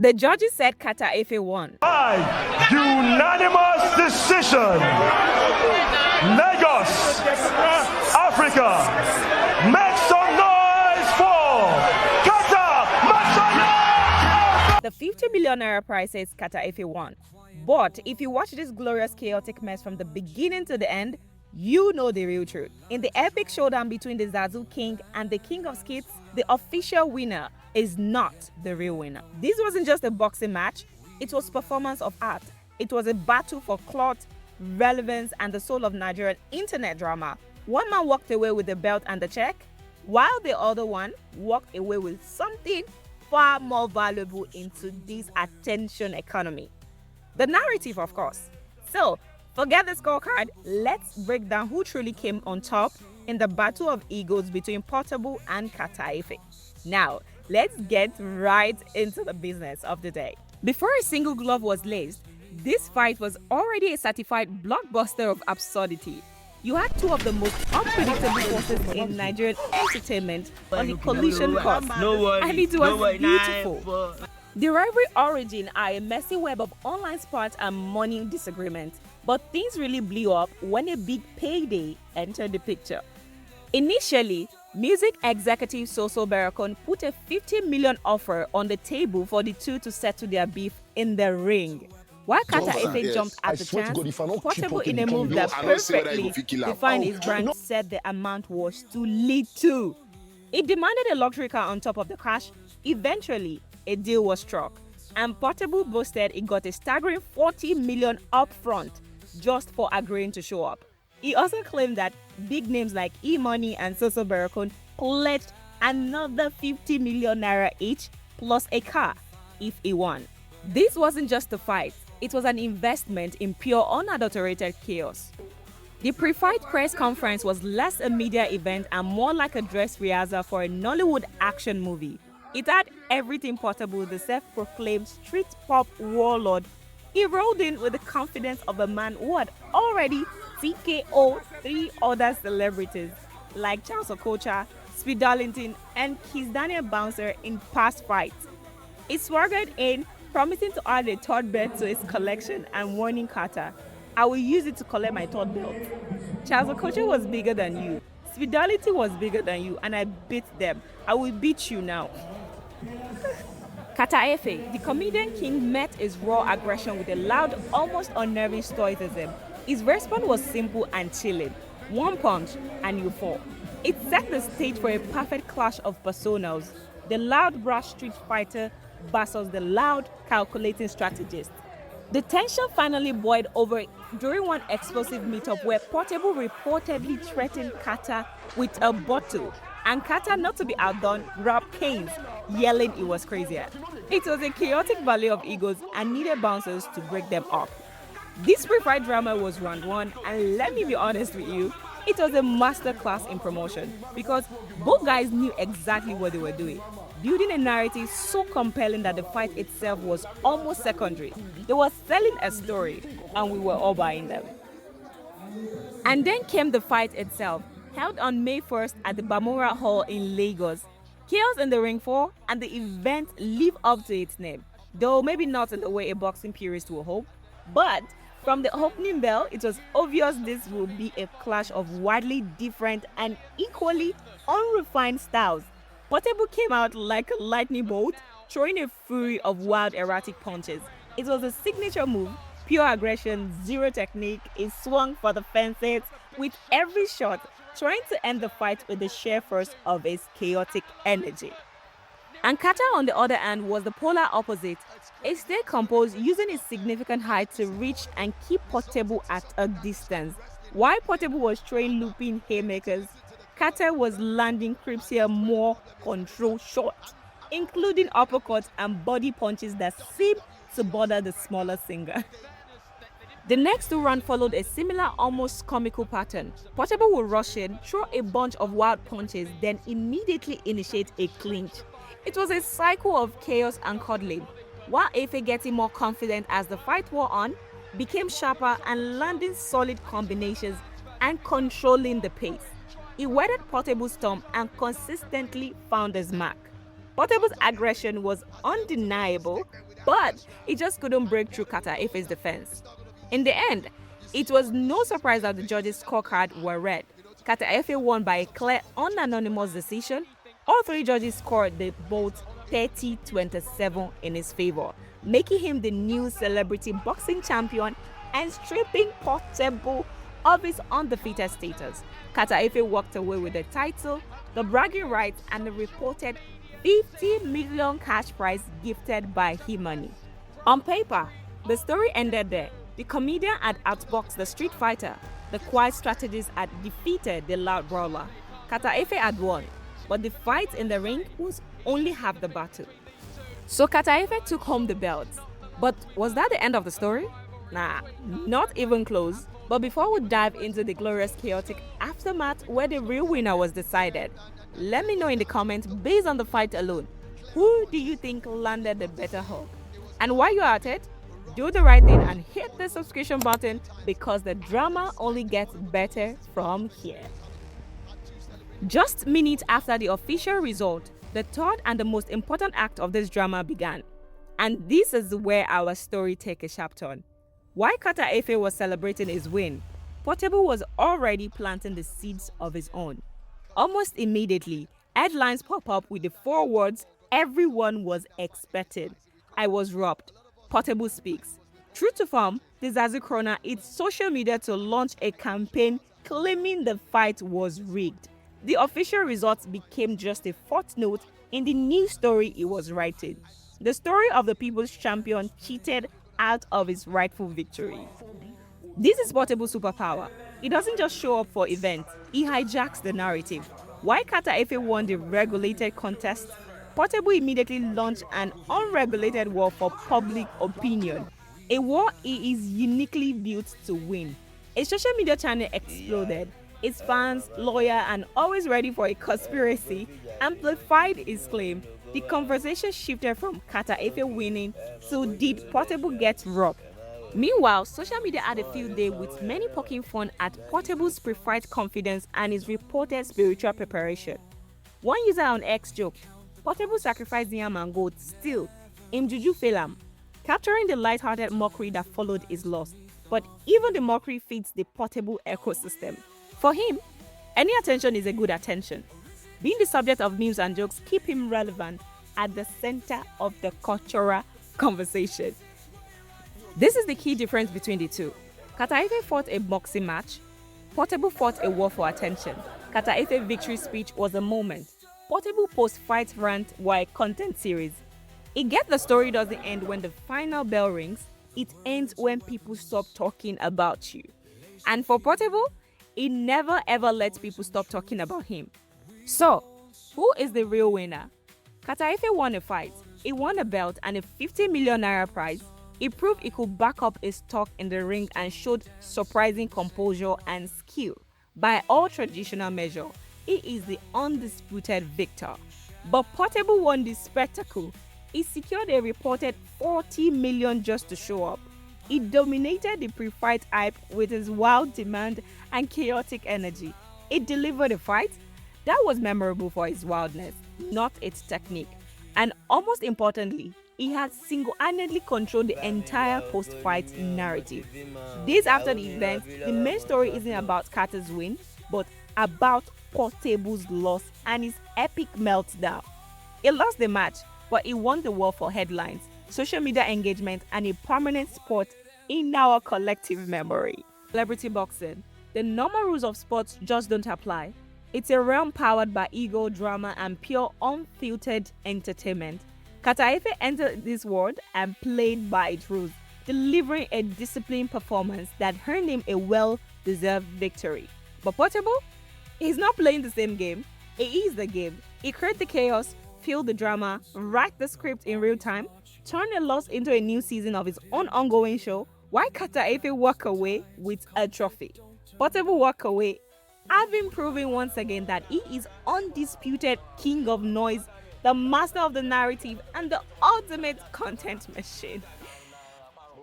The judges said Carter Efe won. By unanimous decision, Lagos, Africa, make some noise for Carter. Make some noise! The 50 million naira prize says Carter Efe won. But if you watch this glorious chaotic mess from the beginning to the end, you know the real truth. In the epic showdown between the Zazu King and the King of Skits, the official winner is not the real winner. This wasn't just a boxing match, it was performance of art. It was a battle for clout, relevance, and the soul of Nigerian internet drama. One man walked away with the belt and the check, while the other one walked away with something far more valuable into this attention economy. The narrative, of course. So, forget the scorecard, let's break down who truly came on top in the battle of egos between Portable and Carter Efe. Now, let's get right into the business of the day. Before a single glove was laced, this fight was already a certified blockbuster of absurdity. You had two of the most unpredictable forces in Nigerian entertainment on the collision course, and it was beautiful. The rivalry origin are a messy web of online sports and money disagreements, but things really blew up when a big payday entered the picture. Initially, music executive Soso Barakon put a 50 million offer on the table for the two to settle their beef in the ring. While Carter Efe jumped at the chance, Portable, in a move that perfectly defined his brand, said the amount was too little. It demanded a luxury car on top of the cash. Eventually, a deal was struck, and Portable boasted it got a staggering 40 million upfront just for agreeing to show up. He also claimed that big names like E-Money and Soso Barakon pledged another 50 million naira each plus a car if he won. This wasn't just a fight, it was an investment in pure unadulterated chaos. The pre-fight press conference was less a media event and more like a dress rehearsal for a Nollywood action movie. It had everything Portable, the self-proclaimed street pop warlord. He rolled in with the confidence of a man who had already TKO'd 3 other celebrities like Charles Okocha, Speed Darlington, and Kiss Daniel Bouncer in past fights. He swaggered in, promising to add a third belt to his collection and warning Carter, "I will use it to collect my third belt." Charles Okocha was bigger than you. Speed Darlington was bigger than you, and I beat them. I will beat you now. Carter Efe, the comedian king, met his raw aggression with a loud, almost unnerving stoicism. His response was simple and chilling. One punch and you fall. It set the stage for a perfect clash of personas. The loud, brash street fighter versus the loud, calculating strategist. The tension finally boiled over during one explosive meetup where Portable reportedly threatened Carter with a bottle, and Carter, not to be outdone, grabbed canes, yelling it was crazier. It was a chaotic valley of egos and needed bouncers to break them up. This pre-fight drama was round 1, and let me be honest with you, it was a masterclass in promotion because both guys knew exactly what they were doing, building a narrative so compelling that the fight itself was almost secondary. They were selling a story, and we were all buying them. And then came the fight itself, held on May 1st at the Bamora Hall in Lagos. Chaos in the ring 4, and the event lived up to its name, though maybe not in the way a boxing purist will hope. But from the opening bell, it was obvious this would be a clash of widely different and equally unrefined styles. Portable came out like a lightning bolt, throwing a fury of wild, erratic punches. It was a signature move, pure aggression, zero technique. It swung for the fences with every shot, trying to end the fight with the sheer force of his chaotic energy. And Carter, on the other hand, was the polar opposite. He stayed composed, using his significant height to reach and keep Portable at a distance. While Portable was throwing looping haymakers, Carter was landing creepier, more controlled shots, including uppercuts and body punches that seemed to bother the smaller singer. The next 2 rounds followed a similar, almost comical pattern. Portable would rush in, throw a bunch of wild punches, then immediately initiate a clinch. It was a cycle of chaos and cuddling, while Efe, getting more confident as the fight wore on, became sharper and landing solid combinations and controlling the pace. He weathered Portable's storm and consistently found his mark. Portable's aggression was undeniable, but he just couldn't break through Carter Efe's defense. In the end, it was no surprise that the judges' scorecard were read. Carter Efe won by a clear, unanimous decision. All three judges scored the vote 30-27 in his favor, making him the new celebrity boxing champion and stripping Portable of his undefeated status. Carter Efe walked away with the title, the bragging rights, and the reported 50 million cash prize gifted by Himani. On paper, the story ended there. The comedian had outboxed the street fighter. The quiet strategist had defeated the loud brawler. Carter Efe had won, but the fight in the ring was only half the battle. So Carter Efe took home the belt. But was that the end of the story? Nah, not even close. But before we dive into the glorious chaotic aftermath where the real winner was decided, let me know in the comments, based on the fight alone, who do you think landed the better hug? And while you're at it, do the right thing and hit the subscription button, because the drama only gets better from here. Just minutes after the official result, the third and the most important act of this drama began. And this is where our story takes a sharp turn. While Carter Efe was celebrating his win, Portable was already planting the seeds of his own. Almost immediately, headlines pop up with the 4 words everyone was expecting: "I was robbed. Portable speaks." True to form, the Zazu Corner used social media to launch a campaign claiming the fight was rigged. The official results became just a footnote in the new story he was writing. The story of the people's champion cheated out of his rightful victory. This is Portable's superpower. He doesn't just show up for events, he hijacks the narrative. While Carter Efe won the regulated contest, Portable immediately launched an unregulated war for public opinion, a war he is uniquely built to win. A social media channel exploded. His fans, lawyer, and always ready for a conspiracy amplified his claim. The conversation shifted from Carter Efe winning to did Portable get robbed. Meanwhile, social media had a field day with many poking fun at Portable's preferred confidence and his reported spiritual preparation. One user on X joked, "Portable sacrificed yam and goat, still, him juju fail am," capturing the light-hearted mockery that followed his loss. But even the mockery fits the Portable ecosystem. For him, any attention is a good attention. Being the subject of memes and jokes keep him relevant at the center of the cultural conversation. This is the key difference between the two. Carter Efe fought a boxing match. Portable fought a war for attention. Carter Efe's victory speech was a moment. Portable post-fight rant were a content series. It gets the story doesn't end when the final bell rings. It ends when people stop talking about you. And for Portable, he never ever lets people stop talking about him. So, who is the real winner? Carter Efe won a fight. He won a belt and a 50 million naira prize. He proved he could back up his talk in the ring and showed surprising composure and skill. By all traditional measure, he is the undisputed victor. But Portable won the spectacle. He secured a reported 40 million just to show up. He dominated the pre-fight hype with his wild demand and chaotic energy. He delivered a fight that was memorable for its wildness, not its technique. And almost importantly, he had single-handedly controlled the entire post-fight narrative. Days after the event, the main story isn't about Carter's win, but about Portable's loss and his epic meltdown. He lost the match, but he won the war for headlines, social media engagement, and a permanent spot in our collective memory. Celebrity boxing. The normal rules of sports just don't apply. It's a realm powered by ego, drama, and pure unfiltered entertainment. Carter Efe entered this world and played by its rules, delivering a disciplined performance that earned him a well-deserved victory. But Portable? He's not playing the same game. He is the game. He created the chaos, feel the drama, write the script in real time, turn a loss into a new season of his own ongoing show, while Carter Efe walk away with a trophy. Portable walk away, having proven once again that he is undisputed king of noise, the master of the narrative, and the ultimate content machine.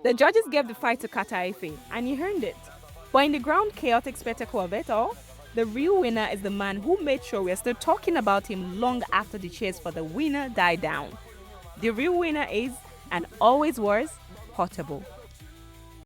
The judges gave the fight to Carter Efe, and he earned it. But in the ground chaotic spectacle of it all, the real winner is the man who made sure we're still talking about him long after the cheers for the winner died down. The real winner is and always was portable.